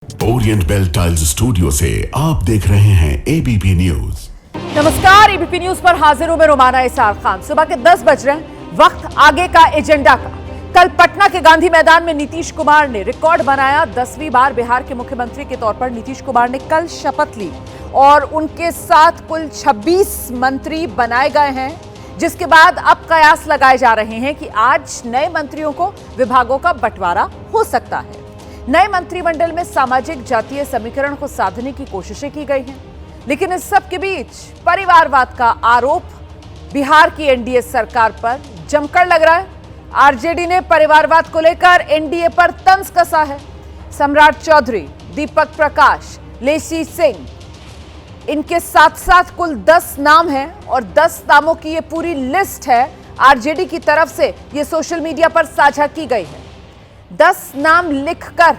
Orient bell tiles studio से आप देख रहे हैं एबीपी न्यूज। नमस्कार, एबीपी न्यूज पर हाजिर हूं मैं रोमाना इसार खान। सुबह के 10 बज रहे हैं, वक्त आगे का एजेंडा का। कल पटना के गांधी मैदान में नीतीश कुमार ने रिकॉर्ड बनाया। 10वीं बार बिहार के मुख्यमंत्री के तौर पर नीतीश कुमार ने कल शपथ ली और उनके साथ कुल 26 मंत्री बनाए गए हैं, जिसके बाद अब कयास लगाए जा रहे हैं कि आज नए मंत्रियों को विभागों का बंटवारा हो सकता है। नए मंत्रिमंडल में सामाजिक जातीय समीकरण को साधने की कोशिशें की गई हैं, लेकिन इस सब के बीच परिवारवाद का आरोप बिहार की एनडीए सरकार पर जमकर लग रहा है। आरजेडी ने परिवारवाद को लेकर एनडीए पर तंज कसा है। सम्राट चौधरी, दीपक प्रकाश, लेसी सिंह, इनके साथ साथ कुल 10 नाम हैं और 10 नामों की ये पूरी लिस्ट है आरजेडी की तरफ से ये सोशल मीडिया पर साझा की गई है। 10 नाम लिखकर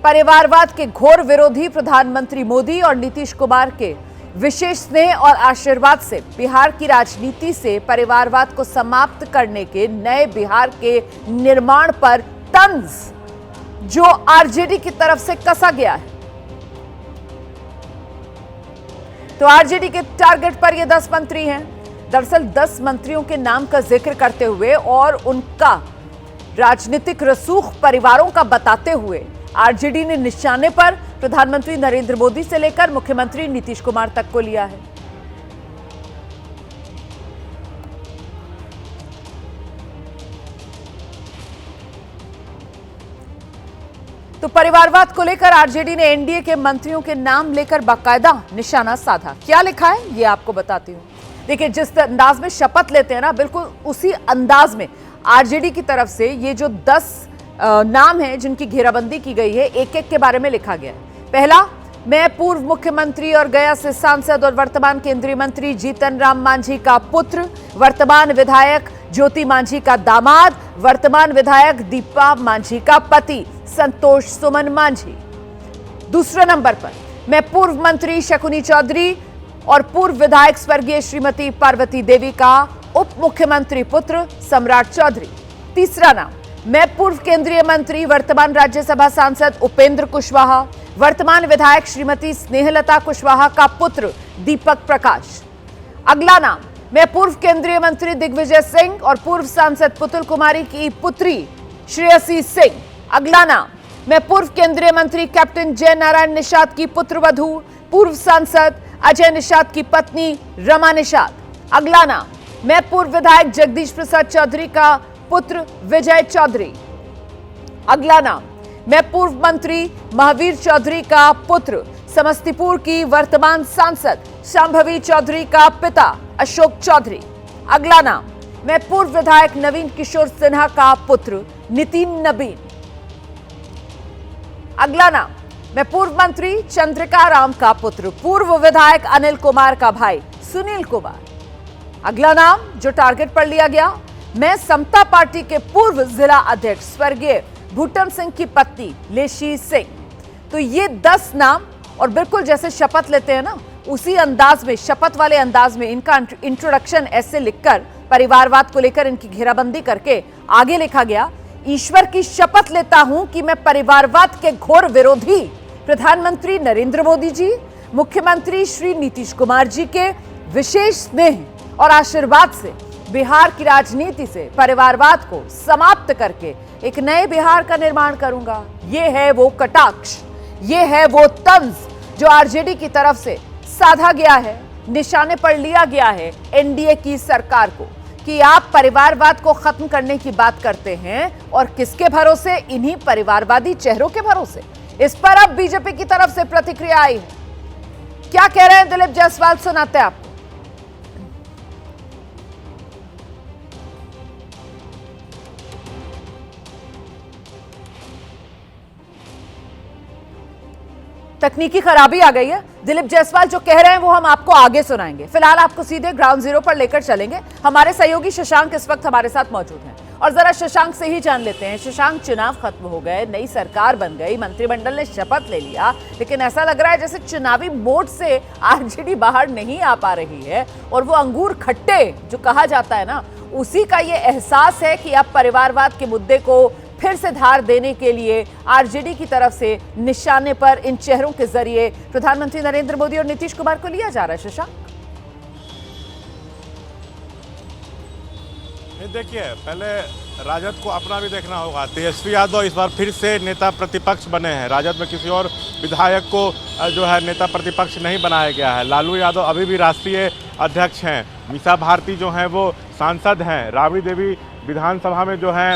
परिवारवाद के घोर विरोधी प्रधानमंत्री मोदी और नीतीश कुमार के विशेष स्नेह और आशीर्वाद से बिहार की राजनीति से परिवारवाद को समाप्त करने के नए बिहार के निर्माण पर तंज जो आरजेडी की तरफ से कसा गया है। तो आरजेडी के टारगेट पर ये 10 मंत्री हैं। दरअसल 10 मंत्रियों के नाम का जिक्र करते हुए और उनका राजनीतिक रसूख परिवारों का बताते हुए आरजेडी ने निशाने पर प्रधानमंत्री नरेंद्र मोदी से लेकर मुख्यमंत्री नीतीश कुमार तक को लिया है। तो परिवारवाद को लेकर आरजेडी ने एनडीए के मंत्रियों के नाम लेकर बाकायदा निशाना साधा। क्या लिखा है ये आपको बताती हूं। देखिए, जिस अंदाज में शपथ लेते हैं ना, बिल्कुल उसी अंदाज में आरजेडी की तरफ से ये जो 10 नाम हैं जिनकी घेराबंदी की गई है, एक एक के बारे में लिखा गया है। पहला, मैं पूर्व मुख्यमंत्री और गया से सांसद और वर्तमान केंद्रीय मंत्री जीतन राम मांझी का पुत्र, वर्तमान विधायक ज्योति मांझी का दामाद, वर्तमान विधायक दीपा मांझी का पति संतोष सुमन मांझी। दूसरे नंबर पर, मैं पूर्व मंत्री शकुनी चौधरी और पूर्व विधायक स्वर्गीय श्रीमती पार्वती देवी का उप मुख्यमंत्री पुत्र सम्राट चौधरी। तीसरा नाम, मैं पूर्व केंद्रीय मंत्री वर्तमान राज्यसभा सांसद उपेंद्र कुशवाहा, वर्तमान विधायक श्रीमती स्नेहलता कुशवाहा का पुत्र दीपक प्रकाश। अगला नाम, मैं पूर्व केंद्रीय मंत्री दिग्विजय सिंह और पूर्व सांसद पुतुल कुमारी की पुत्री श्रेयसी सिंह। अगला नाम, मैं पूर्व केंद्रीय मंत्री कैप्टन जय नारायण निषाद की पुत्रवधू पूर्व सांसद अजय निषाद की पत्नी रमा निषाद। अगला नाम, मैं पूर्व विधायक जगदीश प्रसाद चौधरी का पुत्र विजय चौधरी। अगला नाम, मैं पूर्व मंत्री महावीर चौधरी का पुत्र समस्तीपुर की वर्तमान सांसद शांभवी चौधरी का पिता अशोक चौधरी। अगला नाम, मैं पूर्व विधायक नवीन किशोर सिन्हा का पुत्र नितिन नबीन। अगला नाम, मैं पूर्व मंत्री चंद्रिका राम का पुत्र पूर्व विधायक अनिल कुमार का भाई सुनील कुमार। अगला नाम जो टारगेट पर लिया गया, मैं समता पार्टी के पूर्व जिला अध्यक्ष स्वर्गीय भूटन सिंह की पत्नी लेशी सिंह। तो ये 10 नाम, और बिल्कुल जैसे शपथ लेते हैं ना, उसी अंदाज में, शपथ वाले अंदाज में इनका इंट्रोडक्शन ऐसे लिखकर परिवारवाद को लेकर इनकी घेराबंदी करके आगे लिखा गया, ईश्वर की शपथ लेता हूं कि मैं परिवारवाद के घोर विरोधी प्रधानमंत्री नरेंद्र मोदी जी, मुख्यमंत्री श्री नीतीश कुमार जी के विशेष स्नेह और आशीर्वाद से बिहार की राजनीति से परिवारवाद को समाप्त करके एक नए बिहार का निर्माण करूंगा। ये है वो कटाक्ष, ये है वो तंज जो आरजेडी की तरफ से साधा गया है, निशाने पर लिया गया है एनडीए की सरकार को कि आप परिवारवाद को खत्म करने की बात करते हैं और किसके भरोसे? इन्हीं परिवारवादी चेहरों के भरोसे। इस पर अब बीजेपी की तरफ से प्रतिक्रिया आई है। क्या कह रहे हैं दिलीप जायसवाल, सुनाते हैं आपको। तकनीकी खराबी आ गई है। दिलीप जायसवाल जो कह रहे हैं वो हम आपको आगे सुनाएंगे। फिलहाल आपको सीधे ग्राउंड जीरो पर लेकर चलेंगे। हमारे सहयोगी शशांक इस वक्त हमारे साथ मौजूद हैं और जरा शशांक से ही जान लेते हैं। शशांक, चुनाव खत्म हो गए, नई सरकार बन गई, मंत्रिमंडल ने शपथ ले लिया, लेकिन ऐसा लग रहा है जैसे चुनावी मोड से आरजेडी बाहर नहीं आ पा रही है और वो अंगूर खट्टे जो कहा जाता है ना, उसी का ये एहसास है कि अब परिवारवाद के मुद्दे को फिर से धार देने के लिए आरजेडी की तरफ से निशाने पर इन चेहरों के जरिए प्रधानमंत्री नरेंद्र मोदी और नीतीश कुमार को लिया जा रहा है। शशांक, देखिए, पहले राजद को अपना भी देखना होगा। तेजस्वी यादव इस बार फिर से नेता प्रतिपक्ष बने हैं। राजद में किसी और विधायक को जो है नेता प्रतिपक्ष नहीं बनाया गया है। लालू यादव अभी भी राष्ट्रीय अध्यक्ष हैं। मीसा भारती जो हैं वो सांसद हैं। राबड़ी देवी विधानसभा में जो है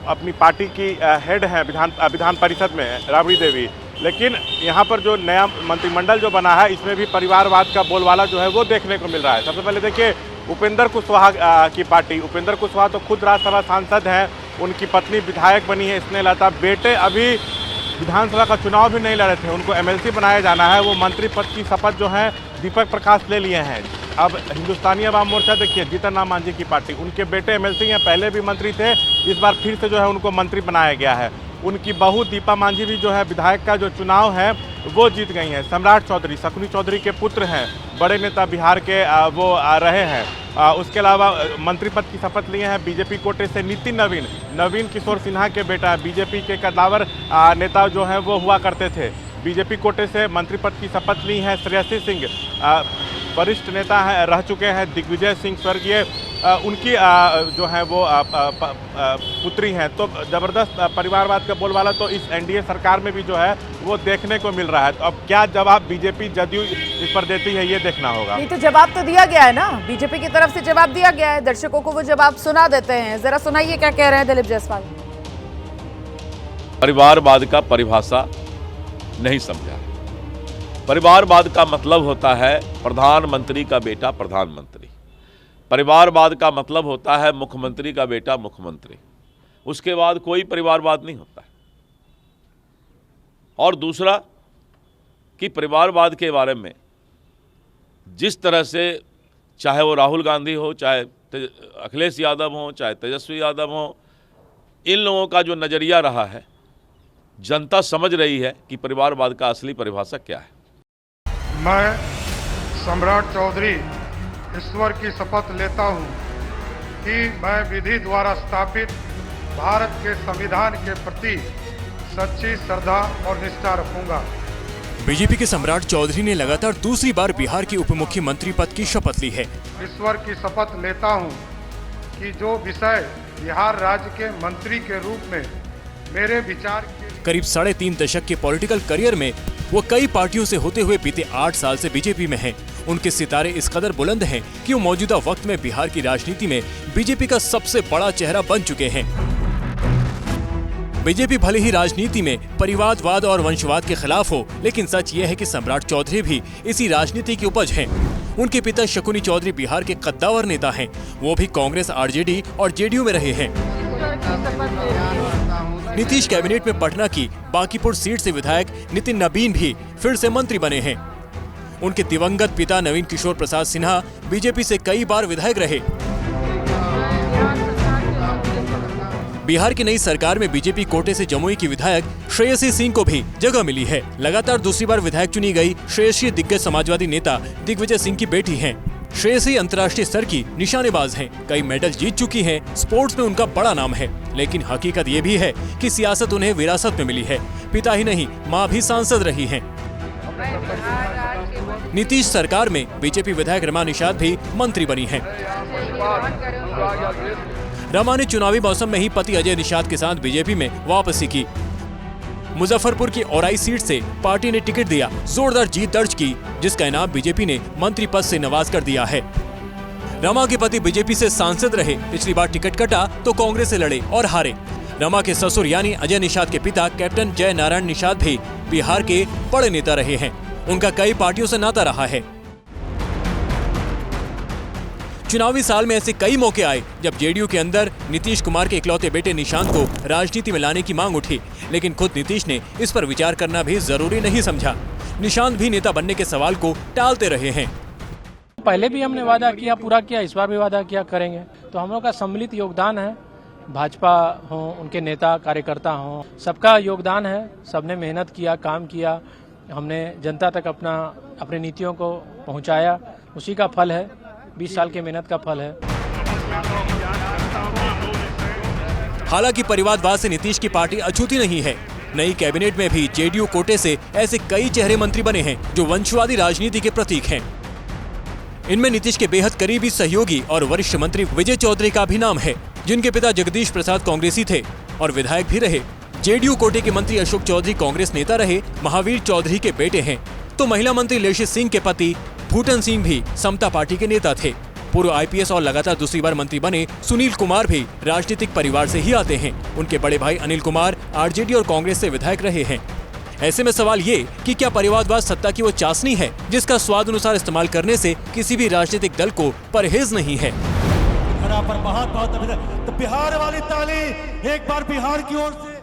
अपनी पार्टी की हेड हैं विधान परिषद में, राबड़ी देवी। लेकिन यहाँ पर जो नया मंत्रिमंडल जो बना है, इसमें भी परिवारवाद का बोलबाला जो है वो देखने को मिल रहा है। सबसे पहले देखिए, उपेंद्र कुशवाहा की पार्टी, उपेंद्र कुशवाहा तो खुद राज्यसभा सांसद हैं, उनकी पत्नी विधायक बनी है स्नेहलता। बेटे अभी विधानसभा का चुनाव भी नहीं लड़े थे, उनको एमएलसी बनाया जाना है। वो मंत्री पद की शपथ जो है दीपक प्रकाश ले लिए हैं। अब हिंदुस्तानी अवाम मोर्चा देखिए, जीतन राम मांझी की पार्टी, उनके बेटे एमएलसी हैं, पहले भी मंत्री थे, इस बार फिर से जो है उनको मंत्री बनाया गया है। उनकी बहू दीपा मांझी भी जो है विधायक का जो चुनाव है वो जीत गई हैं। सम्राट चौधरी, शकुनी चौधरी के पुत्र हैं, बड़े नेता बिहार के वो रहे हैं। उसके अलावा मंत्री पद की शपथ लिए हैं बीजेपी कोटे से नवीन किशोर सिन्हा के बेटा, बीजेपी के कद्दावर नेता जो हैं वो हुआ करते थे। बीजेपी कोटे से मंत्री पद की शपथ ली हैं श्रेयसी सिंह, वरिष्ठ नेता हैं, रह चुके हैं। दिग्विजय सिंह स्वर्गीय उनकी जो है वो पुत्री हैं। तो ज़बरदस्त परिवारवाद का बोलबाला तो इस एनडीए सरकार में भी जो है वो देखने को मिल रहा है। तो अब क्या जवाब बीजेपी जदयू इस पर देती है, ये देखना होगा। नहीं तो जवाब तो दिया गया है ना, बीजेपी की तरफ से जवाब दिया गया है। दर्शकों को वो जवाब सुना देते हैं, जरा सुनाइए क्या कह रहे हैं दिलीप जायसवाल। परिवारवाद का परिभाषा नहीं समझा। परिवारवाद का मतलब होता है प्रधानमंत्री का बेटा प्रधानमंत्री। परिवारवाद का मतलब होता है मुख्यमंत्री का बेटा मुख्यमंत्री। उसके बाद कोई परिवारवाद नहीं होता है। और दूसरा कि परिवारवाद के बारे में जिस तरह से, चाहे वो राहुल गांधी हो, चाहे अखिलेश यादव हो, चाहे तेजस्वी यादव हो, इन लोगों का जो नज़रिया रहा है, जनता समझ रही है कि परिवारवाद का असली परिभाषा क्या है। मैं सम्राट चौधरी ईश्वर की शपथ लेता हूं कि मैं विधि द्वारा स्थापित भारत के संविधान के प्रति सच्ची श्रद्धा और निष्ठा रखूंगा। बीजेपी के सम्राट चौधरी ने लगातार दूसरी बार बिहार के उप मुख्यमंत्री पद की शपथ ली है। ईश्वर की शपथ लेता हूं कि जो विषय बिहार राज्य के मंत्री के रूप में मेरे विचार के करीब 3.5 दशक के पॉलिटिकल करियर में वो कई पार्टियों से होते हुए बीते 8 साल से बीजेपी में हैं। उनके सितारे इस कदर बुलंद हैं कि वो मौजूदा वक्त में बिहार की राजनीति में बीजेपी का सबसे बड़ा चेहरा बन चुके हैं। बीजेपी भले ही राजनीति में परिवारवाद और वंशवाद के खिलाफ हो, लेकिन सच ये है कि सम्राट चौधरी भी इसी राजनीति की उपज हैं। उनके पिता शकुनी चौधरी बिहार के कद्दावर नेता हैं। वो भी कांग्रेस, आरजेडी और जेडीयू में रहे हैं। नीतीश कैबिनेट में पटना की बांकीपुर सीट से विधायक नितिन नबीन भी फिर से मंत्री बने हैं। उनके दिवंगत पिता नवीन किशोर प्रसाद सिन्हा बीजेपी से कई बार विधायक रहे। बिहार की नई सरकार में बीजेपी कोटे से जमुई की विधायक श्रेयसी सिंह को भी जगह मिली है। लगातार दूसरी बार विधायक चुनी गई श्रेयसी दिग्गज समाजवादी नेता दिग्विजय सिंह की बेटी हैं। श्रेयसी अंतर्राष्ट्रीय स्तर की निशानेबाज हैं, कई मेडल जीत चुकी हैं, स्पोर्ट्स में उनका बड़ा नाम है। लेकिन हकीकत ये भी है कि सियासत उन्हें विरासत में मिली है। पिता ही नहीं, मां भी सांसद रही हैं। नीतीश सरकार में बीजेपी विधायक रमा निषाद भी मंत्री बनी हैं। रमा ने चुनावी मौसम में ही पति अजय निषाद के साथ बीजेपी में वापसी की। मुजफ्फरपुर की औराई सीट से पार्टी ने टिकट दिया, जोरदार जीत दर्ज की, जिसका इनाम बीजेपी ने मंत्री पद से नवाज कर दिया है। रमा के पति बीजेपी से सांसद रहे, पिछली बार टिकट कटा तो कांग्रेस से लड़े और हारे। रमा के ससुर यानी अजय निषाद के पिता कैप्टन जय नारायण निषाद भी बिहार के बड़े नेता रहे हैं। उनका कई पार्टियों से नाता रहा है। चुनावी साल में ऐसे कई मौके आए जब जेडीयू के अंदर नीतीश कुमार के इकलौते बेटे निशांत को राजनीति में लाने की मांग उठी, लेकिन खुद नीतीश ने इस पर विचार करना भी जरूरी नहीं समझा। निशांत भी नेता बनने के सवाल को टालते रहे हैं। पहले भी हमने वादा किया, पूरा किया, इस बार भी वादा किया करेंगे। तो हम लोग का सम्मिलित योगदान है, भाजपा हो, उनके नेता कार्यकर्ता हो, सबका योगदान है। सबने मेहनत किया, काम किया, हमने जनता तक अपने नीतियों को पहुंचाया, उसी का फल है, 20 साल के मेहनत का फल है। हालांकि परिवारवाद से नीतीश की पार्टी अछूती नहीं है। नई कैबिनेट में भी जेडीयू कोटे से ऐसे कई चेहरे मंत्री बने हैं जो वंशवादी राजनीति के प्रतीक हैं। इनमें नीतीश के बेहद करीबी सहयोगी और वरिष्ठ मंत्री विजय चौधरी का भी नाम है, जिनके पिता जगदीश प्रसाद कांग्रेसी थे और विधायक भी रहे। जेडीयू कोटे के मंत्री अशोक चौधरी कांग्रेस नेता रहे, महावीर चौधरी के बेटे हैं। तो महिला मंत्री लेशी सिंह के पति भूटन सिंह भी समता पार्टी के नेता थे। पूर्व आईपीएस और लगातार दूसरी बार मंत्री बने सुनील कुमार भी राजनीतिक परिवार से ही आते हैं। उनके बड़े भाई अनिल कुमार आरजेडी और कांग्रेस से विधायक रहे हैं। ऐसे में सवाल ये कि क्या परिवारवाद सत्ता की वो चाशनी है जिसका स्वाद अनुसार इस्तेमाल करने से किसी भी राजनीतिक दल को परहेज नहीं है। पर बहुत बहुत अभिनंदन। तो बिहार वाली ताली एक बार बिहार की ओर से।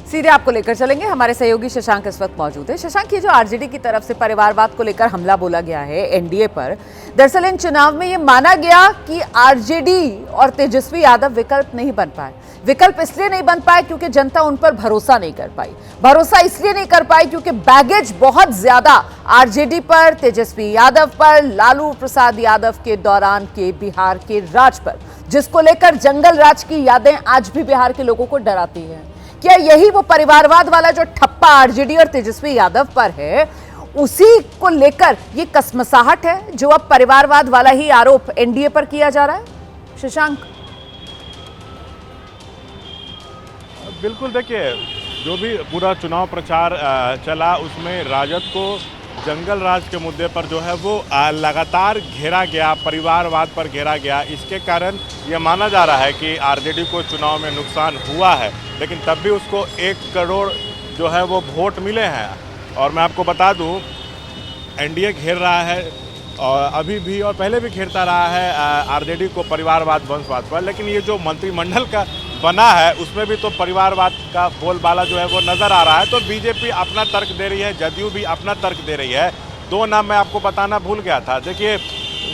सीधे आपको लेकर चलेंगे, हमारे सहयोगी शशांक इस वक्त मौजूद है। शशांक, ये जो आरजेडी की तरफ से परिवारवाद को लेकर हमला बोला गया है एनडीए पर, दरअसल इन चुनाव में ये माना गया कि आरजेडी और तेजस्वी यादव विकल्प नहीं बन पाए। विकल्प इसलिए नहीं बन पाए क्योंकि जनता उन पर भरोसा नहीं कर पाई। भरोसा इसलिए नहीं कर पाई क्योंकि बैगेज बहुत ज्यादा आरजेडी पर, तेजस्वी यादव पर, लालू प्रसाद यादव के दौरान के बिहार के राज पर, जिसको लेकर जंगल राज की यादें आज भी बिहार के लोगों को डराती हैं। क्या यही वो परिवारवाद वाला जो ठप्पा आरजेडी और तेजस्वी यादव पर है, उसी को लेकर ये कसमसाहट है जो अब परिवारवाद वाला ही आरोप एनडीए पर किया जा रहा है? शशांक, बिल्कुल, देखिए, जो भी पूरा चुनाव प्रचार चला उसमें राजद को जंगल राज के मुद्दे पर जो है वो लगातार घेरा गया, परिवारवाद पर घेरा गया। इसके कारण ये माना जा रहा है कि आरजेडी को चुनाव में नुकसान हुआ है, लेकिन तब भी उसको 1 करोड़ जो है वो वोट मिले हैं। और मैं आपको बता दूं, एनडीए घेर रहा है और अभी भी और पहले भी घेरता रहा है आरजेडी को परिवारवाद, वंशवाद पर, लेकिन ये जो मंत्रिमंडल का बना है उसमें भी तो परिवारवाद का बोलबाला जो है वो नज़र आ रहा है। तो बीजेपी अपना तर्क दे रही है, जदयू भी अपना तर्क दे रही है। 2 नाम मैं आपको बताना भूल गया था। देखिए,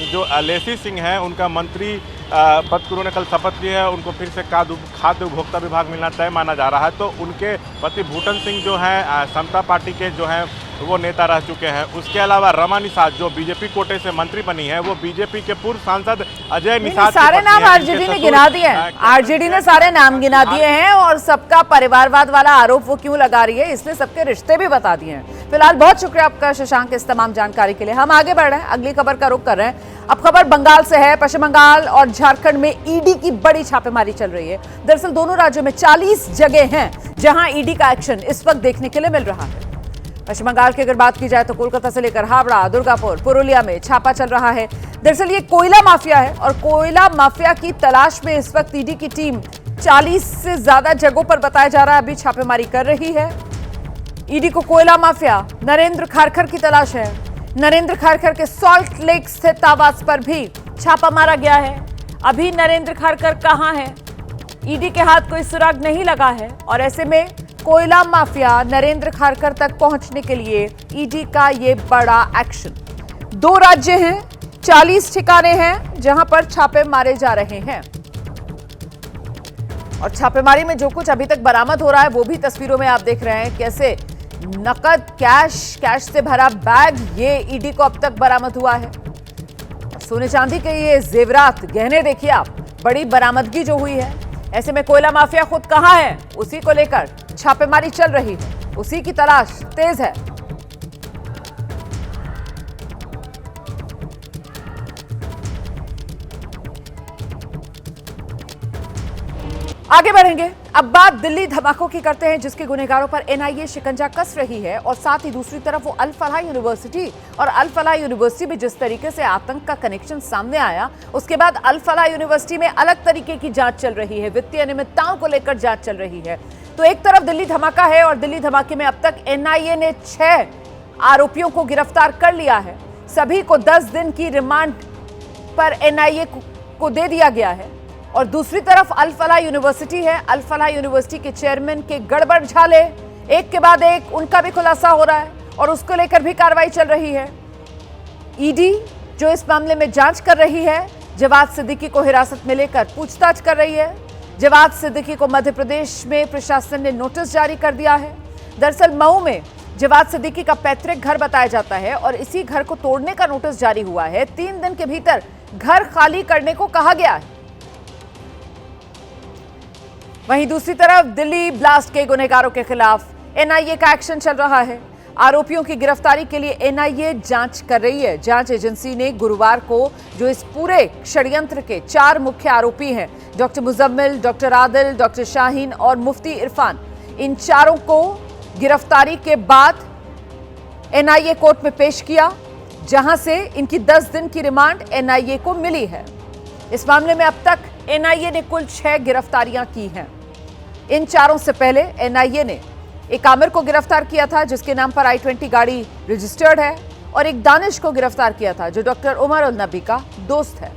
जो लेसी सिंह हैं, उनका मंत्री पद को उन्होंने कल शपथ ली है, उनको फिर से खाद्य उपभोक्ता विभाग मिलना तय माना जा रहा है। तो उनके पति भूटन सिंह जो हैं समता पार्टी के जो हैं वो नेता रह चुके हैं। उसके अलावा रमा निषाद जो बीजेपी कोटे से मंत्री बनी है, वो बीजेपी के पूर्व सांसद अजय निषाद सारे नाम आरजेडी ने गिना दिए हैं। आरजेडी ने सारे नाम गिना दिए हैं और सबका परिवारवाद वाला आरोप वो क्यों लगा रही है, इसलिए सबके रिश्ते भी बता दिए हैं। फिलहाल बहुत शुक्रिया आपका शशांक इस तमाम जानकारी के लिए। हम आगे बढ़ रहे हैं, अगली खबर का रुख कर रहे हैं। अब खबर बंगाल से है। पश्चिम बंगाल और झारखंड में ईडी की बड़ी छापेमारी चल रही है। दरअसल दोनों राज्यों में 40 जगह हैं जहां ईडी का एक्शन इस वक्त देखने के लिए मिल रहा है। पश्चिम बंगाल की अगर बात की जाए तो कोलकाता से लेकर हावड़ा, दुर्गापुर, पुरुलिया में छापा चल रहा है। दरअसल ये कोयला माफिया है और कोयला माफिया की तलाश में इस वक्त ईडी की टीम 40 से ज्यादा जगहों पर बताया जा रहा है अभी छापेमारी कर रही है। ईडी को कोयला माफिया नरेंद्र खारखर की तलाश है। नरेंद्र खारखर के सॉल्ट लेक स्थित आवास पर भी छापा मारा गया है। अभी नरेंद्र खारखर कहां है, ईडी के हाथ कोई सुराग नहीं लगा है और ऐसे में कोयला माफिया नरेंद्र खारखर तक पहुंचने के लिए ईडी का ये बड़ा एक्शन। 2 राज्य हैं, 40 ठिकाने हैं जहां पर छापे मारे जा रहे हैं और छापेमारी में जो कुछ अभी तक बरामद हो रहा है वो भी तस्वीरों में आप देख रहे हैं। कैसे नकद, कैश से भरा बैग ये ईडी को अब तक बरामद हुआ है। सोने चांदी के ये जेवरात, गहने देखिए आप, बड़ी बरामदगी जो हुई है। ऐसे में कोयला माफिया खुद कहां है, उसी को लेकर छापेमारी चल रही है, उसी की तलाश तेज है। आगे बढ़ेंगे, अब बात दिल्ली धमाकों की करते हैं जिसके गुनहगारों पर एनआईए शिकंजा कस रही है और साथ ही दूसरी तरफ वो अल फलाह यूनिवर्सिटी और अल फलाह यूनिवर्सिटी में जिस तरीके से आतंक का कनेक्शन सामने आया, उसके बाद अल फलाह यूनिवर्सिटी में अलग तरीके की जांच चल रही है, वित्तीय अनियमितताओं को लेकर जांच चल रही है। तो एक तरफ दिल्ली धमाका है और दिल्ली धमाके में अब तक एनआईए ने 6 आरोपियों को गिरफ्तार कर लिया है। सभी को 10 दिन की रिमांड पर एनआईए को दे दिया गया है। और दूसरी तरफ अल फलाह यूनिवर्सिटी है, अल फलाह यूनिवर्सिटी के चेयरमैन के गड़बड़ झाले एक के बाद एक उनका भी खुलासा हो रहा है और उसको लेकर भी कार्रवाई चल रही है। ईडी जो इस मामले में जांच कर रही है, जवाद सिद्दीकी को हिरासत में लेकर पूछताछ कर रही है। जवाद सिद्दीकी को मध्य प्रदेश में प्रशासन ने नोटिस जारी कर दिया है। दरअसल मऊ में जवाद सिद्दीकी का पैतृक घर बताया जाता है और इसी घर को तोड़ने का नोटिस जारी हुआ है। 3 दिन के भीतर घर खाली करने को कहा गया है। वहीं दूसरी तरफ दिल्ली ब्लास्ट के गुनहगारों के खिलाफ एनआईए का एक्शन चल रहा है। आरोपियों की गिरफ्तारी के लिए एनआईए जांच कर रही है। जांच एजेंसी ने गुरुवार को जो इस पूरे षड्यंत्र के 4 मुख्य आरोपी हैं, doctor Muzammil, doctor Adil, doctor Shaheen और मुफ्ती इरफान, इन चारों को गिरफ्तारी के बाद एनआईए कोर्ट में पेश किया, जहां से इनकी 10 दिन की रिमांड एनआईए को मिली है। इस मामले में अब तक एनआईए ने कुल 6 गिरफ्तारियां की हैं। इन चारों से पहले एनआईए ने एक आमिर को गिरफ्तार किया था, जिसके नाम पर i20 गाड़ी रजिस्टर्ड है, और एक दानिश को गिरफ्तार किया था, जो डॉक्टर उमर उल नबी का दोस्त है।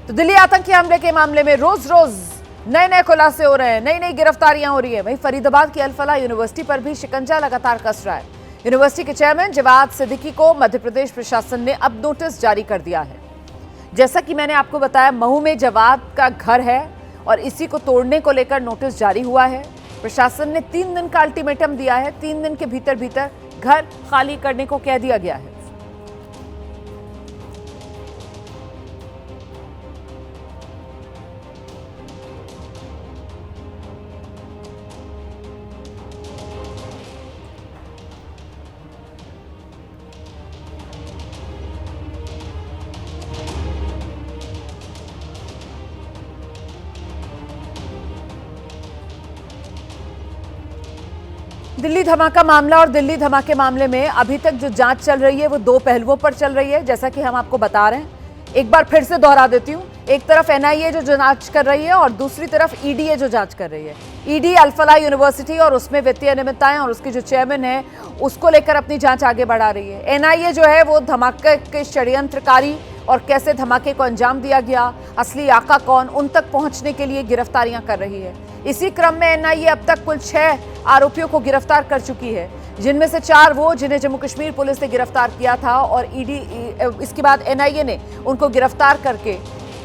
तो दिल्ली आतंकी हमले के मामले में रोज रोज नए नए खुलासे हो रहे हैं, नई नई गिरफ्तारियां हो रही है। वहीं फरीदाबाद की अल-फलाह यूनिवर्सिटी पर भी शिकंजा लगातार कस रहा है। यूनिवर्सिटी के चेयरमैन जवाद सिद्दीकी को मध्य प्रदेश प्रशासन ने अब नोटिस जारी कर दिया है। जैसा कि मैंने आपको बताया, महू में जवाद का घर है और इसी को तोड़ने को लेकर नोटिस जारी हुआ है। प्रशासन ने 3 दिन का अल्टीमेटम दिया है। 3 दिन के भीतर भीतर घर खाली करने को कह दिया गया है। दिल्ली धमाका मामला और दिल्ली धमाके मामले में अभी तक जो जांच चल रही है वो 2 पहलुओं पर चल रही है, जैसा कि हम आपको बता रहे हैं। एक बार फिर से दोहरा देती हूं, एक तरफ एनआईए जो जांच कर रही है और दूसरी तरफ ईडी जो जांच कर रही है। ईडी अल-फलाह यूनिवर्सिटी और उसमें वित्तीय अनियमितताएं और उसकी जो चेयरमैन है उसको लेकर अपनी जांच आगे बढ़ा रही है। एनआईए जो है वो धमाके के षड्यंत्रकारी और कैसे धमाके को अंजाम दिया गया, असली आका कौन, उन तक पहुंचने के लिए गिरफ्तारियां कर रही है। इसी क्रम में एनआईए अब तक कुल 6 आरोपियों को गिरफ्तार कर चुकी है, जिनमें से 4 वो जिन्हें जम्मू कश्मीर पुलिस ने गिरफ्तार किया था और ईडी इसके बाद एनआईए ने उनको गिरफ्तार करके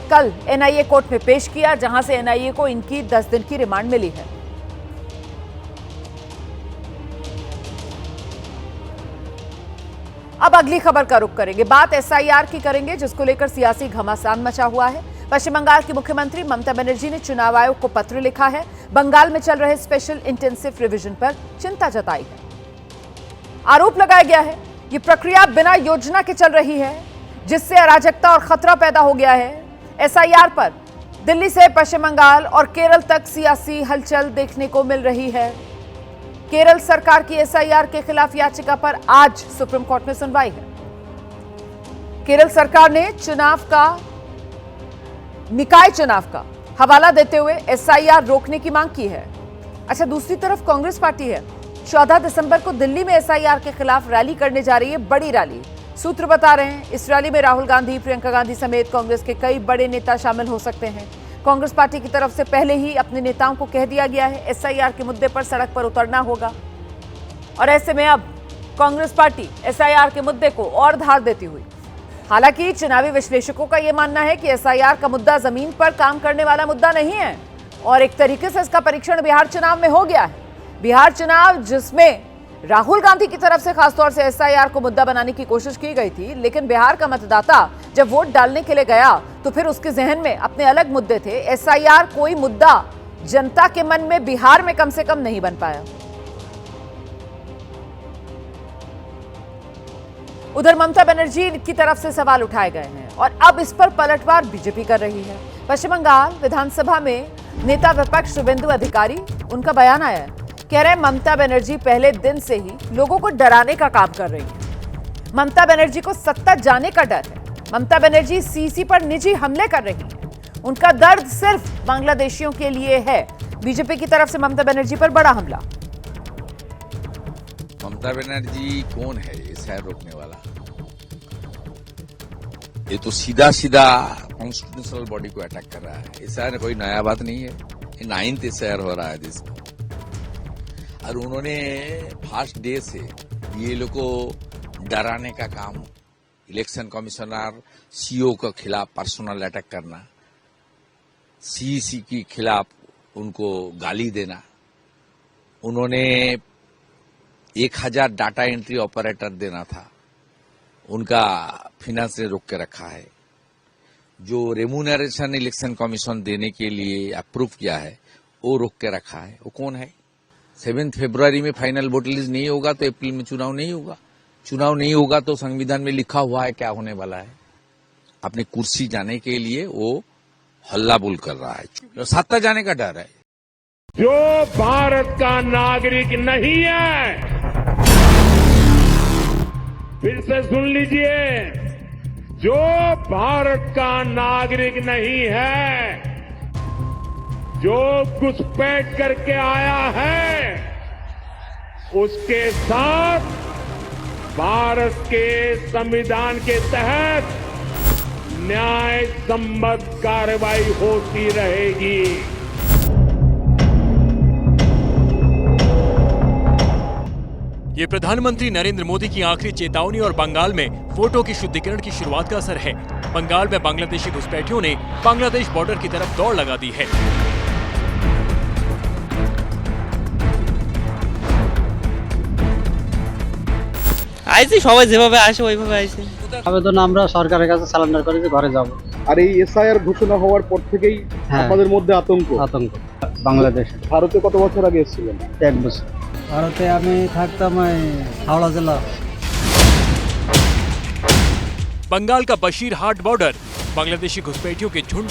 कल एनआईए कोर्ट में पेश किया, जहां से एनआईए को इनकी 10 दिन की रिमांड मिली है। अब अगली खबर का रुख करेंगे। बात एसआईआर की करेंगे, जिसको लेकर सियासी घमासान मचा हुआ है। पश्चिम बंगाल की मुख्यमंत्री ममता बनर्जी ने चुनाव आयोग को पत्र लिखा है। बंगाल में चल रहे स्पेशल इंटेंसिव रिवीजन पर चिंता जताई है। आरोप लगाया गया है ये प्रक्रिया बिना योजना के चल रही है, जिससे अराजकता और खतरा पैदा हो गया है। एसआईआर पर दिल्ली से पश्चिम बंगाल और केरल तक सियासी हलचल देखने को मिल रही है। केरल सरकार की एसआईआर के खिलाफ याचिका पर आज सुप्रीम कोर्ट में सुनवाई है। केरल सरकार ने निकाय चुनाव का हवाला देते हुए एसआईआर रोकने की मांग की है। अच्छा, दूसरी तरफ कांग्रेस पार्टी है, 14 दिसंबर को दिल्ली में एसआईआर के खिलाफ रैली करने जा रही है, बड़ी रैली। सूत्र बता रहे हैं इस रैली में राहुल गांधी, प्रियंका गांधी समेत कांग्रेस के कई बड़े नेता शामिल हो सकते हैं। कांग्रेस पार्टी की तरफ से पहले ही अपने नेताओं को कह दिया गया है एसआईआर के मुद्दे पर सड़क पर उतरना होगा, और ऐसे में अब कांग्रेस पार्टी एसआईआर के मुद्दे को और धार देती हुई। हालांकि चुनावी विश्लेषकों का यह मानना है कि एसआईआर का मुद्दा जमीन पर काम करने वाला मुद्दा नहीं है, और एक तरीके से इसका परीक्षण बिहार चुनाव में हो गया है। बिहार चुनाव जिसमें राहुल गांधी की तरफ से खासतौर से एसआईआर को मुद्दा बनाने की कोशिश की गई थी, लेकिन बिहार का मतदाता जब वोट डालने के लिए गया तो फिर उसके जहन में अपने अलग मुद्दे थे। एसआईआर कोई मुद्दा जनता के मन में बिहार में कम से कम नहीं बन पाया। उधर ममता बनर्जी की तरफ से सवाल उठाए गए हैं और अब इस पर पलटवार बीजेपी कर रही है। पश्चिम बंगाल विधानसभा में नेता विपक्ष शुभेंदु अधिकारी, उनका बयान आया है, कह रहे हैं ममता बनर्जी पहले दिन से ही लोगों को डराने का काम कर रही है। ममता बनर्जी को सत्ता जाने का डर है। ममता बनर्जी सीसी पर निजी हमले कर रही है। उनका दर्द सिर्फ बांग्लादेशियों के लिए है। बीजेपी की तरफ से ममता बनर्जी पर बड़ा हमला। ममता बनर्जी कौन है ये शहर रोकने वाला? ये तो सीधा सीधा कॉन्स्टिट्यूशनल बॉडी को अटैक कर रहा है। ये शहर कोई नया बात नहीं है, ये 9th शहर हो रहा है देश में। और उन्होंने फर्स्ट डे से ये लोग को डराने का काम, इलेक्शन कमिश्नर सीओ के खिलाफ पर्सनल अटैक करना, सीईसी के खिलाफ उनको गाली देना। उन्होंने 1000 डाटा एंट्री ऑपरेटर देना था, उनका फाइनेंस ने रोक के रखा है। जो रेम्यूनरेशन इलेक्शन कमीशन देने के लिए अप्रूव किया है वो रोक के रखा है। वो कौन है? 7 फरवरी में फाइनल वोट रिलीज नहीं होगा तो अप्रैल में चुनाव नहीं होगा। चुनाव नहीं होगा तो संविधान में लिखा हुआ है क्या होने वाला है। अपनी कुर्सी जाने के लिए वो हल्ला बोल कर रहा है, सत्ता जाने का डर है। जो भारत का नागरिक नहीं है, फिर से सुन लीजिए, जो भारत का नागरिक नहीं है, जो घुसपैठ करके आया है, उसके साथ भारत के संविधान के तहत न्याय संबद्ध कार्रवाई होती रहेगी। ये प्रधानमंत्री नरेंद्र मोदी की आखिरी चेतावनी और बंगाल में वोटों की शुद्धिकरण की शुरुआत का असर है। बंगाल में बांग्लादेशी घुसपैठियों ने बांग्लादेश बॉर्डर की तरफ दौड़ लगा दी है। আইছি সবাই যেভাবে আসে ওইভাবে আইছি। আবেদন আমরা সরকারের কাছে সারেন্ডার করে যে ঘরে যাব। আর এই এসআইআর ঘোষণা হওয়ার পর থেকেই আপনাদের মধ্যে আতঙ্ক? বাংলাদেশ। ভারতে কত বছর আগে এসেছিলেন? 1 বছর। ভারতে আমি থাকতাম হাওড়া জেলা। बंगाल का बशीरहाट बॉर्डर, बांग्लादेशी घुसपैठियों के झुंड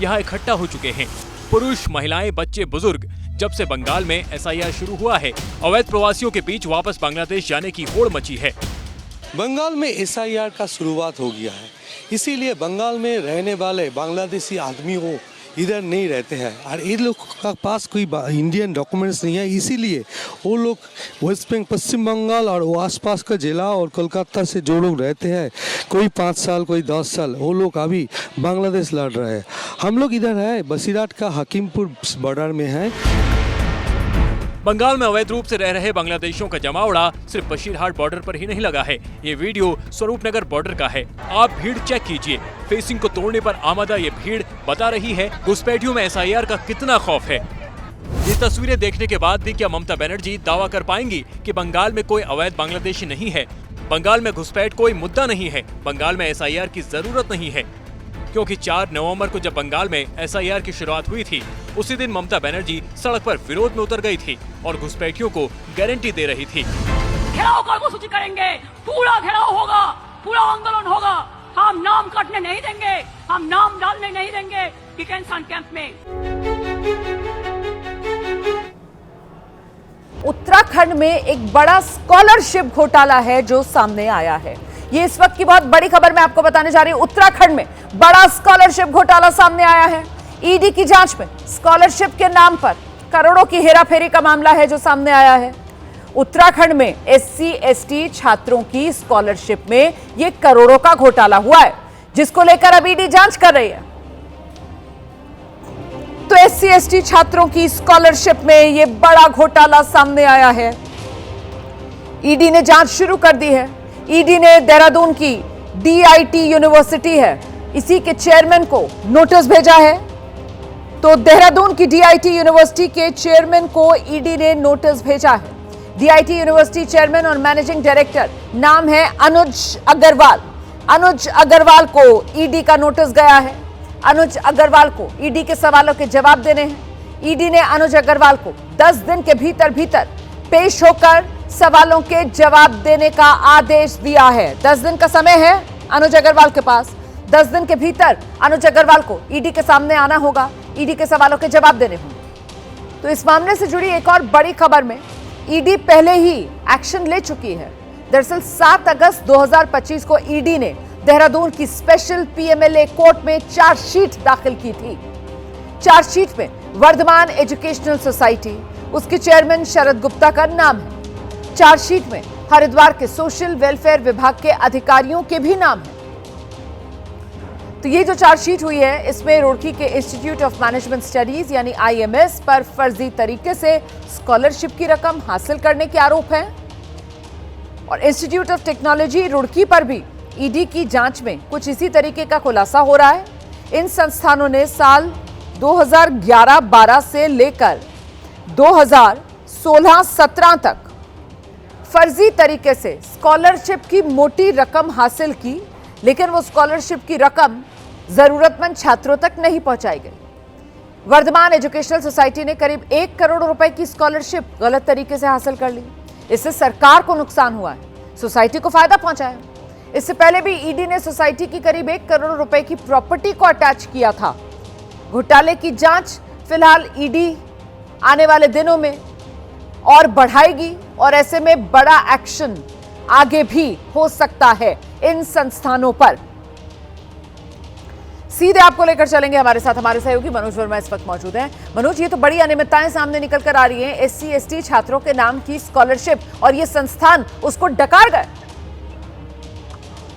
यहाँ इकट्ठा हो चुके हैं। पुरुष, महिलाएं, बच्चे, बुजुर्ग। जब से बंगाल में एसआईआर शुरू हुआ है, अवैध प्रवासियों के बीच वापस बांग्लादेश जाने की होड़ मची है। बंगाल में एसआईआर का शुरुआत हो गया है, इसीलिए बंगाल में रहने वाले बांग्लादेशी आदमियों इधर नहीं रहते हैं और इन लोग का पास कोई इंडियन डॉक्यूमेंट्स नहीं है, इसीलिए वो लोग वेस्ट बंगाल, पश्चिम बंगाल और वो आसपास का जिला और कोलकाता से जो लोग रहते हैं, कोई 5 साल कोई 10 साल, वो लोग अभी बांग्लादेश लड़ रहे हैं। हम लोग इधर है बसीराट का हकीमपुर बॉर्डर में है। बंगाल में अवैध रूप से रह रहे बांग्लादेशियों का जमावड़ा सिर्फ बशीरहाट बॉर्डर पर ही नहीं लगा है। ये वीडियो स्वरूपनगर बॉर्डर का है। आप भीड़ चेक कीजिए। फेसिंग को तोड़ने पर आमादा ये भीड़ बता रही है घुसपैठियों में एसआईआर का कितना खौफ है। ये तस्वीरें देखने के बाद भी क्या ममता बनर्जी दावा कर पाएंगी कि बंगाल में कोई अवैध बांग्लादेशी नहीं है? बंगाल में घुसपैठ कोई मुद्दा नहीं है। बंगाल में एसआईआर की जरूरत नहीं है, क्योंकि 4 नवंबर को जब बंगाल में एसआईआर की शुरुआत हुई थी, उसी दिन ममता बनर्जी सड़क पर विरोध में उतर गई थी और घुसपैठियों को गारंटी दे रही थी। घेराव कर्मसूची करेंगे, पूरा घेराव होगा, पूरा आंदोलन होगा, हम नाम काटने नहीं देंगे, हम नाम डालने नहीं देंगे डिटेंशन कैंप में। उत्तराखंड में एक बड़ा स्कॉलरशिप घोटाला है जो सामने आया है। ये इस वक्त की बहुत बड़ी खबर मैं आपको बताने जा रही हूं। उत्तराखंड में बड़ा स्कॉलरशिप घोटाला सामने आया है। ईडी की जांच में स्कॉलरशिप के नाम पर करोड़ों की हेराफेरी का मामला है जो सामने आया है। उत्तराखंड में SC/ST छात्रों की स्कॉलरशिप में यह करोड़ों का घोटाला हुआ है, जिसको लेकर अब ईडी जांच कर रही है। तो SC/ST छात्रों की स्कॉलरशिप में यह बड़ा घोटाला सामने आया है। ईडी ने जांच शुरू कर दी है। ईडी ने देहरादून की DIT यूनिवर्सिटी है, इसी के चेयरमैन को नोटिस भेजा है। तो देहरादून की DIT यूनिवर्सिटी के चेयरमैन को ईडी ने नोटिस भेजा है। DIT यूनिवर्सिटी चेयरमैन और मैनेजिंग डायरेक्टर नाम है अनुज अग्रवाल। अनुज अग्रवाल को ईडी का नोटिस गया है। अनुज अग्रवाल को ईडी के सवालों के जवाब देने हैं। ईडी ने अनुज अग्रवाल को 10 दिन के भीतर पेश होकर सवालों के जवाब देने का आदेश दिया है। 10 दिन का समय है अनुज अग्रवाल के पास। 10 दिन के भीतर अनुज अग्रवाल को ईडी के सामने आना होगा, ईडी के सवालों के जवाब देने होंगे। तो इस मामले से जुड़ी एक और बड़ी खबर में ईडी पहले ही एक्शन ले चुकी है। दरअसल 7 अगस्त 2025 को ईडी ने देहरादून की स्पेशल PMLA कोर्ट में चार्जशीट दाखिल की थी। चार्जशीट में वर्धमान एजुकेशनल सोसाइटी, उसके चेयरमैन शरद गुप्ता का नाम है। चार्जशीट में हरिद्वार के सोशल वेलफेयर विभाग के अधिकारियों के भी नाम है। तो ये जो चार्जशीट हुई है, इसमें रुड़की के इंस्टीट्यूट ऑफ मैनेजमेंट स्टडीज यानी IMS पर फर्जी तरीके से स्कॉलरशिप की रकम हासिल करने के आरोप हैं और इंस्टीट्यूट ऑफ टेक्नोलॉजी रुड़की पर भी ईडी की जांच में कुछ इसी तरीके का खुलासा हो रहा है। इन संस्थानों ने साल 2011-12 से लेकर 2016-17 तक फर्जी तरीके से स्कॉलरशिप की मोटी रकम हासिल की, लेकिन वो स्कॉलरशिप की रकम जरूरतमंद छात्रों तक नहीं पहुंचाई गई। वर्धमान एजुकेशनल सोसाइटी ने करीब 1 करोड़ रुपए की स्कॉलरशिप गलत तरीके से हासिल कर ली। इससे सरकार को नुकसान हुआ है, सोसाइटी को फायदा पहुंचा है। इससे पहले भी ईडी ने सोसाइटी की करीब 1 करोड़ रुपए की प्रॉपर्टी को अटैच किया था। घोटाले की जांच फिलहाल ईडी आने वाले दिनों में और बढ़ाएगी और ऐसे में बड़ा एक्शन आगे भी हो सकता है इन संस्थानों पर। सीधे आपको लेकर चलेंगे, हमारे साथ हमारे सहयोगी मनोज वर्मा इस वक्त मौजूद हैं। मनोज, ये तो बड़ी अनियमितताएं सामने निकल कर आ रही हैं। एससी एसटी छात्रों के नाम की स्कॉलरशिप और ये संस्थान उसको डकार गए।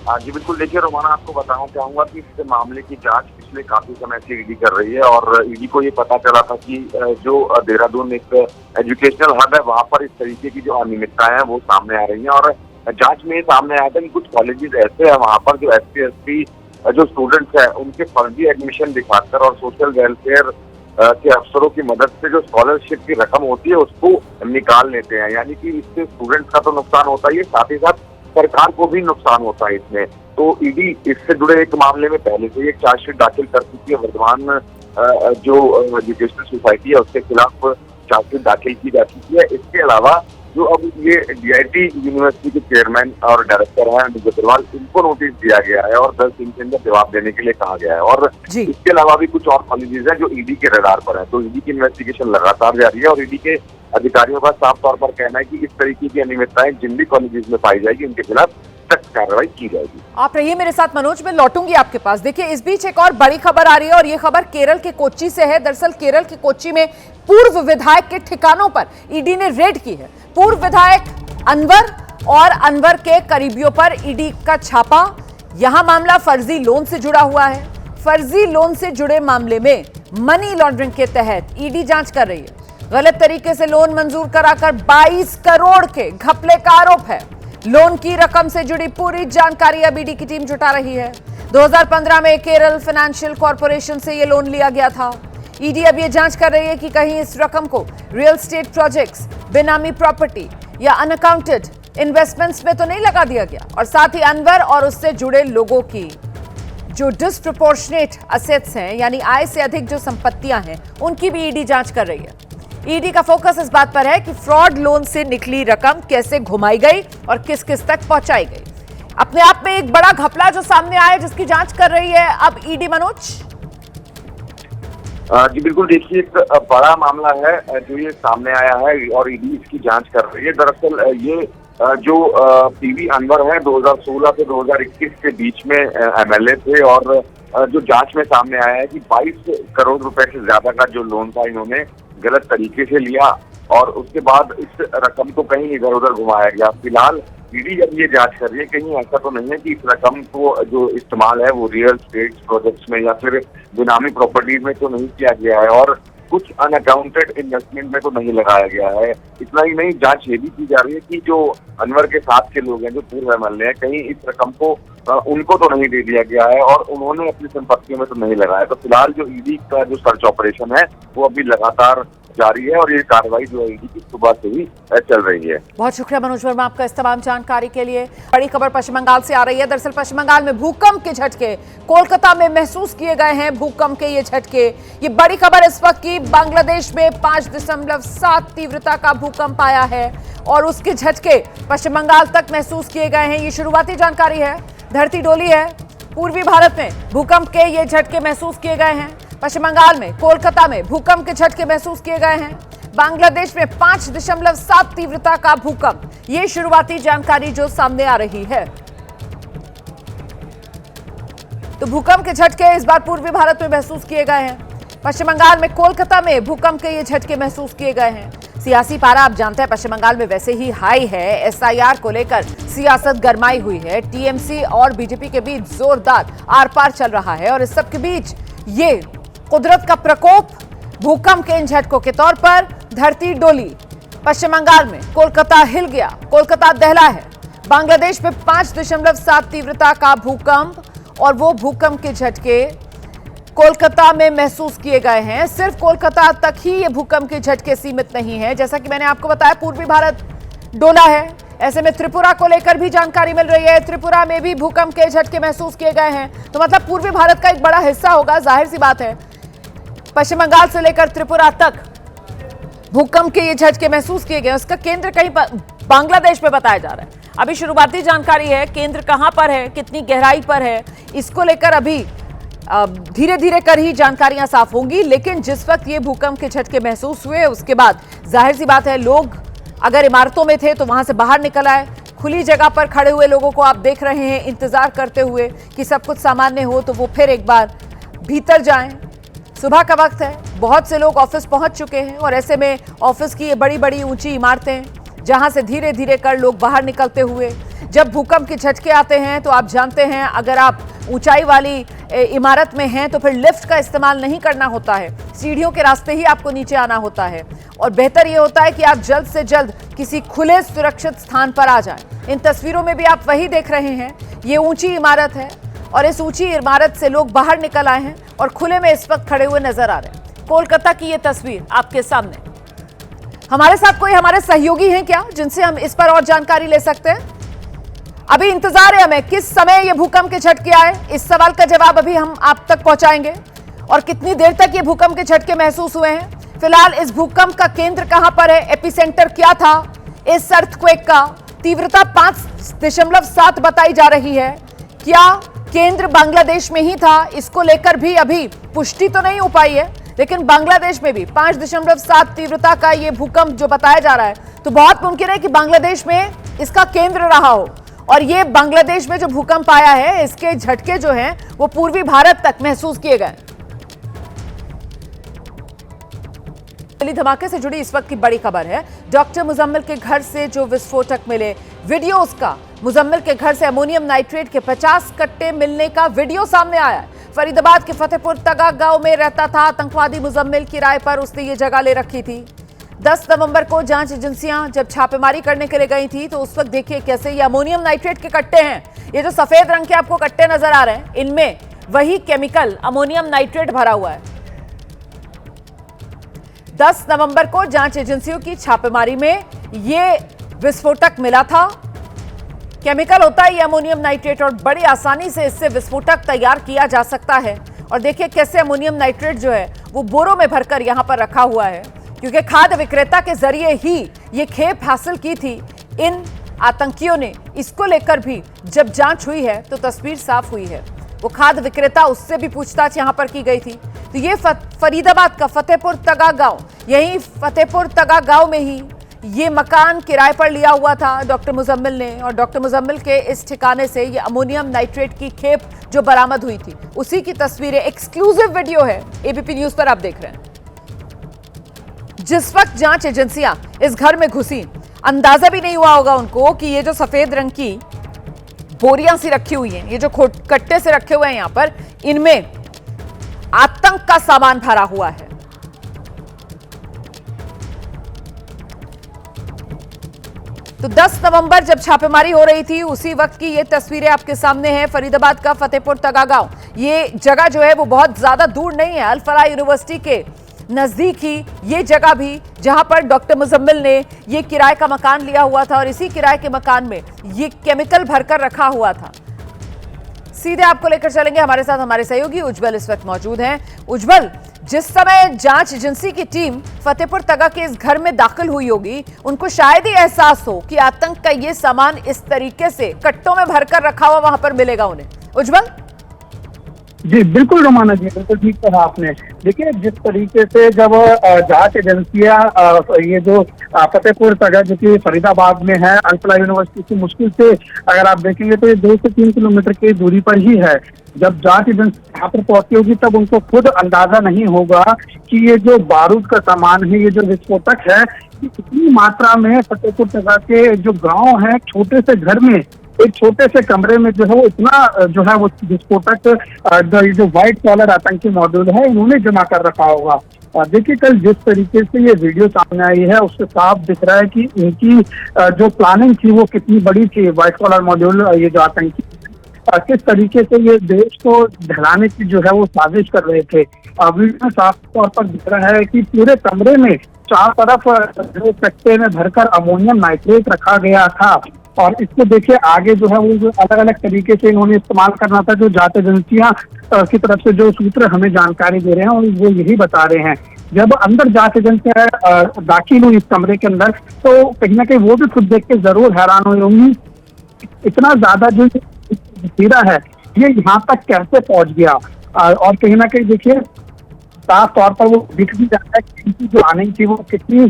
हाँ जी बिल्कुल, देखिए रोमाना, आपको बताना चाहूंगा कि इस मामले की जांच पिछले काफी समय से ईडी कर रही है और ईडी को ये पता चला था कि जो देहरादून एक एजुकेशनल हब है, वहाँ पर इस तरीके की जो अनियमितताएं हैं वो सामने आ रही हैं। और जांच में सामने आया था कि कुछ कॉलेजेस ऐसे हैं वहाँ पर जो SC ST जो स्टूडेंट्स हैं उनके फर्जी एडमिशन दिखाकर और सोशल वेलफेयर के अफसरों की मदद से जो स्कॉलरशिप की रकम होती है उसको निकाल लेते हैं। यानी कि इससे स्टूडेंट्स का तो नुकसान होता ही है, साथ ही साथ सरकार को भी नुकसान होता है इसमें। तो ईडी इससे जुड़े एक मामले में पहले से एक चार्जशीट दाखिल कर चुकी है। वर्धमान जो एजुकेशनल सोसाइटी है उसके खिलाफ चार्जशीट दाखिल की जा चुकी है। इसके अलावा जो अब ये DIT यूनिवर्सिटी के चेयरमैन और डायरेक्टर हैं अनुज अग्रवाल, इनको नोटिस दिया गया है और 10 दिन के अंदर जवाब देने के लिए कहा गया है। और इसके अलावा भी कुछ और कॉलेजेस हैं जो ईडी के रडार पर है। तो ईडी की इन्वेस्टिगेशन लगातार जारी है और ईडी के अधिकारियों का साफ तौर पर कहना है कि इस तरीके की अनियमितताएं जिन भी कॉलेजेस में पाई जाएगी उनके खिलाफ सख्त कार्रवाई की जाएगी। आप रहिए मेरे साथ मनोज, मैं लौटूंगी आपके पास। देखिए, इस बीच एक और बड़ी खबर आ रही है और ये खबर केरल के कोच्चि से है। दरअसल केरल के कोच्चि में पूर्व विधायक के ठिकानों पर ईडी ने रेड की है। पूर्व विधायक अनवर और अनवर के करीबियों पर ईडी का छापा। यहां मामला फर्जी लोन से जुड़ा हुआ है। फर्जी लोन से जुड़े मामले में मनी लॉन्ड्रिंग के तहत ईडी जांच कर रही है। गलत तरीके से लोन मंजूर कराकर 22 करोड़ के घपले का आरोप है। लोन की रकम से जुड़ी पूरी जानकारी अब ईडी की टीम जुटा रही है। 2015 में केरल फाइनेंशियल कॉर्पोरेशन से यह लोन लिया गया था। ईडी अब यह जांच कर रही है कि कहीं इस रकम को रियल एस्टेट प्रोजेक्ट्स, बेनामी प्रॉपर्टी या अनअकाउंटेड इन्वेस्टमेंट्स में तो नहीं लगा दिया गया। और साथ ही अनवर और उससे जुड़े लोगों की जो डिस्प्रपोर्शनेट असेट्स हैं, यानी आय से अधिक जो संपत्तियां हैं, उनकी भी ईडी जांच कर रही है। ईडी का फोकस इस बात पर है कि फ्रॉड लोन से निकली रकम कैसे घुमाई गई और किस किस तक पहुंचाई गई। अपने आप में एक बड़ा घपला जो सामने आया जिसकी जांच कर रही है अब ईडी। मनोज जी बिल्कुल, देखिए एक बड़ा मामला है जो ये सामने आया है और ईडी इसकी जांच कर रही है। दरअसल ये जो PV अनवर है 2016 से 2021 के बीच में MLA थे और जो जांच में सामने आया है कि 22 करोड़ रुपए से ज्यादा का जो लोन था इन्होंने गलत तरीके से लिया और उसके बाद इस रकम को कहीं इधर उधर घुमाया गया। फिलहाल ईडी जब ये जांच कर रही है, कहीं ऐसा तो नहीं है कि इस रकम को जो इस्तेमाल है वो रियल एस्टेट प्रोजेक्ट्स में या फिर बेनामी प्रॉपर्टीज में तो नहीं किया गया है और कुछ अनअकाउंटेड इन्वेस्टमेंट में तो नहीं लगाया गया है। इतना ही नहीं, जांच ये भी की जा रही है कि जो अनवर के साथ के लोग हैं, जो पूर्व MLA हैं, कहीं इस रकम को उनको तो नहीं दे दिया गया है और उन्होंने अपनी संपत्तियों में तो नहीं लगाया। तो फिलहाल जो ईडी का जो सर्च ऑपरेशन है वो अभी लगातार जारी है और ये कार्रवाई जो है ईडी की सुबह से ही चल रही है। बहुत शुक्रिया मनोज वर्मा आपका इस तमाम जानकारी के लिए। बड़ी खबर पश्चिम बंगाल से आ रही है। दरअसल पश्चिम बंगाल में भूकंप के झटके कोलकाता में महसूस किए गए हैं। भूकंप के ये झटके, ये बड़ी खबर इस वक्त की। बांग्लादेश में 5.7 तीव्रता का भूकंप आया है और उसके झटके पश्चिम बंगाल तक महसूस किए गए हैं। ये शुरुआती जानकारी है। धरती डोली है। पूर्वी भारत में भूकंप के ये झटके महसूस किए गए हैं। पश्चिम बंगाल में कोलकाता में भूकंप के झटके महसूस किए गए हैं। बांग्लादेश में 5.7 तीव्रता का भूकंप, ये शुरुआती जानकारी जो सामने आ रही है। तो भूकंप के झटके इस बार पूर्वी भारत में महसूस किए गए हैं। पश्चिम बंगाल में कोलकाता में भूकंप के ये झटके महसूस किए गए हैं। सियासी पारा आप जानते हैं पश्चिम बंगाल में वैसे ही हाई है। SIR को लेकर सियासत गरमाई हुई है। TMC और बीजेपी के बीच जोरदार आर पार चल रहा है और इस सब के बीच ये कुदरत का प्रकोप, भूकंप के इन झटकों के तौर पर धरती डोली। पश्चिम बंगाल में कोलकाता हिल गया, कोलकाता दहला है। बांग्लादेश में 5.7 तीव्रता का भूकंप और वो भूकंप के झटके कोलकाता में महसूस किए गए हैं। सिर्फ कोलकाता तक ही ये भूकंप के झटके सीमित नहीं है। जैसा कि मैंने आपको बताया, पूर्वी भारत डोला है। ऐसे में त्रिपुरा को लेकर भी जानकारी मिल रही है। त्रिपुरा में भी भूकंप के झटके महसूस किए गए हैं, तो मतलब पूर्वी भारत का एक बड़ा हिस्सा होगा, जाहिर सी बात है। पश्चिम बंगाल से लेकर त्रिपुरा तक भूकंप के ये झटके महसूस किए गए। उसका केंद्र कहीं बांग्लादेश में बताया जा रहा है। अभी शुरुआती जानकारी है, केंद्र कहां पर है, कितनी गहराई पर है, इसको लेकर अभी धीरे धीरे कर ही जानकारियां साफ होंगी। लेकिन जिस वक्त ये भूकंप के झटके महसूस हुए उसके बाद जाहिर सी बात है, लोग अगर इमारतों में थे तो वहां से बाहर निकल आए। खुली जगह पर खड़े हुए लोगों को आप देख रहे हैं इंतजार करते हुए कि सब कुछ सामान्य हो तो वो फिर एक बार भीतर जाएं। सुबह का वक्त है, बहुत से लोग ऑफिस पहुंच चुके हैं और ऐसे में ऑफिस की ये बड़ी बड़ी ऊंची इमारतें जहां से धीरे धीरे कर लोग बाहर निकलते हुए, जब भूकंप के झटके आते हैं तो आप जानते हैं अगर आप ऊंचाई वाली इमारत में हैं तो फिर लिफ्ट का इस्तेमाल नहीं करना होता है, सीढ़ियों के रास्ते ही आपको नीचे आना होता है और बेहतर ये होता है कि आप जल्द से जल्द किसी खुले सुरक्षित स्थान पर आ जाएं। इन तस्वीरों में भी आप वही देख रहे हैं, ये ऊंची इमारत है और इस ऊंची इमारत से लोग बाहर निकल आए हैं और खुले में इस वक्त खड़े हुए नजर आ रहे हैं। कोलकाता की ये तस्वीर आपके सामने। हमारे साथ कोई हमारे सहयोगी हैं क्या जिनसे हम इस पर और जानकारी ले सकते हैं? अभी इंतजार है हमें किस समय ये भूकंप के झटके आए, इस सवाल का जवाब अभी हम आप तक पहुंचाएंगे। और कितनी देर तक ये भूकंप के झटके महसूस हुए हैं, फिलहाल इस भूकंप का केंद्र कहां पर है, एपिसेंटर क्या था, इस अर्थक्वेक का तीव्रता 5.7 बताई जा रही है। क्या केंद्र बांग्लादेश में ही था, इसको लेकर भी अभी पुष्टि तो नहीं हो पाई है, लेकिन बांग्लादेश में भी 5.7 तीव्रता का ये भूकंप जो बताया जा रहा है, तो बहुत मुमकिन है कि बांग्लादेश में इसका केंद्र रहा हो और ये बांग्लादेश में जो भूकंप आया है इसके झटके जो हैं वो पूर्वी भारत तक महसूस किए गए। दिल्ली धमाके से जुड़ी इस वक्त की बड़ी खबर है, डॉक्टर मुजम्मिल के घर से जो विस्फोटक मिले, वीडियो उसका, मुजम्मिल के घर से अमोनियम नाइट्रेट के 50 कट्टे मिलने का वीडियो सामने आया है। फरीदाबाद के फतेहपुर तगा गांव में रहता था आतंकवादी मुजम्मिल, किराए पर उसने ये जगह ले रखी थी। 10 नवंबर को जांच एजेंसियां जब छापेमारी करने के लिए गई थी तो उस वक्त देखिए कैसे ये अमोनियम नाइट्रेट के कट्टे हैं, ये जो सफेद रंग के आपको कट्टे नजर आ रहे हैं इनमें वही केमिकल अमोनियम नाइट्रेट भरा हुआ है। 10 नवंबर को जांच एजेंसियों की छापेमारी में ये विस्फोटक मिला था। केमिकल होता है ये अमोनियम नाइट्रेट और बड़ी आसानी से इससे विस्फोटक तैयार किया जा सकता है। और देखिए कैसे अमोनियम नाइट्रेट जो है वो बोरों में भरकर यहां पर रखा हुआ है, क्योंकि खाद्य विक्रेता के जरिए ही ये खेप हासिल की थी इन आतंकियों ने। इसको लेकर भी जब जांच हुई है तो तस्वीर साफ हुई है। वो खाद्य विक्रेता, उससे भी पूछताछ यहां पर की गई थी। तो ये फरीदाबाद का फतेहपुर तगा गांव, यही फतेहपुर तगा गांव में ही ये मकान किराए पर लिया हुआ था डॉक्टर मुजम्मिल ने, और डॉक्टर मुजम्मिल के इस ठिकाने से ये अमोनियम नाइट्रेट की खेप जो बरामद हुई थी उसी की तस्वीरें, एक्सक्लूसिव वीडियो है, एबीपी न्यूज पर आप देख रहे हैं। जिस वक्त जांच एजेंसियां इस घर में घुसी, अंदाजा भी नहीं हुआ होगा उनको कि ये जो सफेद रंग की बोरियां सी रखी हुई हैं, ये जो कट्टे से रखे हुए हैं यहां पर, इनमें आतंक का सामान भरा हुआ है। तो 10 नवंबर जब छापेमारी हो रही थी उसी वक्त की ये तस्वीरें आपके सामने हैं। फरीदाबाद का फतेहपुर तगा गांव, ये जगह जो है वो बहुत ज्यादा दूर नहीं है, अल फलाह यूनिवर्सिटी के नजदीक ही ये जगह भी जहां पर डॉक्टर मुजम्मिल ने ये किराए का मकान लिया हुआ था और इसी किराए के मकान में ये केमिकल भरकर रखा हुआ था। सीधे आपको लेकर चलेंगे, हमारे साथ हमारे सहयोगी उज्जवल इस वक्त मौजूद हैं। उज्जवल, जिस समय जांच एजेंसी की टीम फतेहपुर तगा के इस घर में दाखिल हुई होगी, उनको शायद ही एहसास हो कि आतंक का ये सामान इस तरीके से कट्टों में भरकर रखा हुआ वहां पर मिलेगा उन्हें। उज्जवल जी बिल्कुल रोमाना जी, बिल्कुल ठीक कहा आपने। देखिए जिस तरीके से जब जांच एजेंसियां ये जो फतेहपुर तगा जो कि फरीदाबाद में है, अल फलाह यूनिवर्सिटी की मुश्किल से अगर आप देखेंगे तो ये 2 से 3 किलोमीटर की दूरी पर ही है। जब जांच एजेंसी यहाँ पर पहुंची होगी तब उनको खुद अंदाजा नहीं होगा कि ये जो बारूद का सामान है, ये जो विस्फोटक है, इतनी मात्रा में फतेहपुर तगा के जो गाँव है, छोटे से घर में, एक छोटे से कमरे में जो है वो इतना जो है वो विस्फोटक जो व्हाइट कॉलर आतंकी मॉड्यूल है इन्होंने जमा कर रखा होगा। और देखिए कल जिस तरीके से ये वीडियो सामने आई है उससे साफ दिख रहा है कि इनकी जो प्लानिंग थी वो कितनी बड़ी थी। व्हाइट कॉलर मॉड्यूल ये जो आतंकी किस तरीके से ये देश को ढलाने की जो है वो साजिश कर रहे थे। वीडियो में साफ तौर पर दिख रहा है कि पूरे कमरे में चार तरफ जो कट्टे में भरकर अमोनियम नाइट्रेट रखा गया था और इसको देखिए आगे जो है वो जो अलग अलग तरीके से इन्होंने इस्तेमाल करना था। जो जांच एजेंसियां की तरफ से जो सूत्र हमें जानकारी दे रहे हैं वो यही बता रहे हैं। जब अंदर जांच एजेंसियां दाखिल हुई इस कमरे के अंदर तो कहीं ना कहीं वो भी खुद देख के जरूर हैरान हुई होंगी, इतना ज्यादा जो हीरा है ये यहाँ तक कैसे पहुंच गया। और कहीं ना कहीं देखिए साफ तौर पर वो दिख भी जाता है कि इनकी जो प्लानिंग थी वो कितनी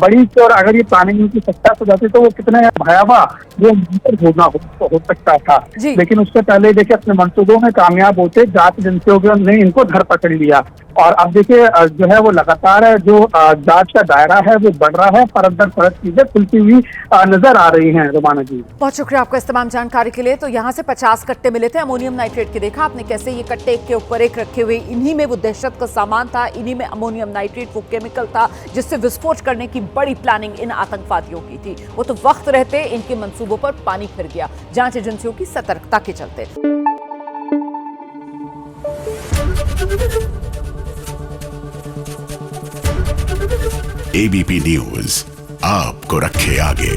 बड़ी थी और अगर ये प्लानिंग इनकी सक्सेस हो जाती तो वो कितने भयावह वो हो सकता था। लेकिन उससे पहले देखिए अपने मंसूबों में कामयाब होते जांच एजेंसियों ने इनको धर पकड़ लिया और अब देखिए जो है वो लगातार जो जांच का दायरा है वो बढ़ रहा है, परत दर परत चीजें खुलती हुई नजर आ रही हैं। रोमाना जी बहुत शुक्रिया आपका इस तमाम जानकारी के लिए। तो यहाँ से 50 कट्टे मिले थे अमोनियम नाइट्रेट के। देखा आपने कैसे ये कट्टे एक के ऊपर एक रखे हुए, इन्हीं में वो दहशत का सामान था, इन्हीं में अमोनियम नाइट्रेट वो केमिकल था जिससे विस्फोट करने की बड़ी प्लानिंग इन आतंकवादियों की थी। वो तो वक्त रहते इनके मंसूबों पर पानी फिर गया जांच एजेंसियों की सतर्कता के चलते। एबीपी न्यूज आपको रखे आगे।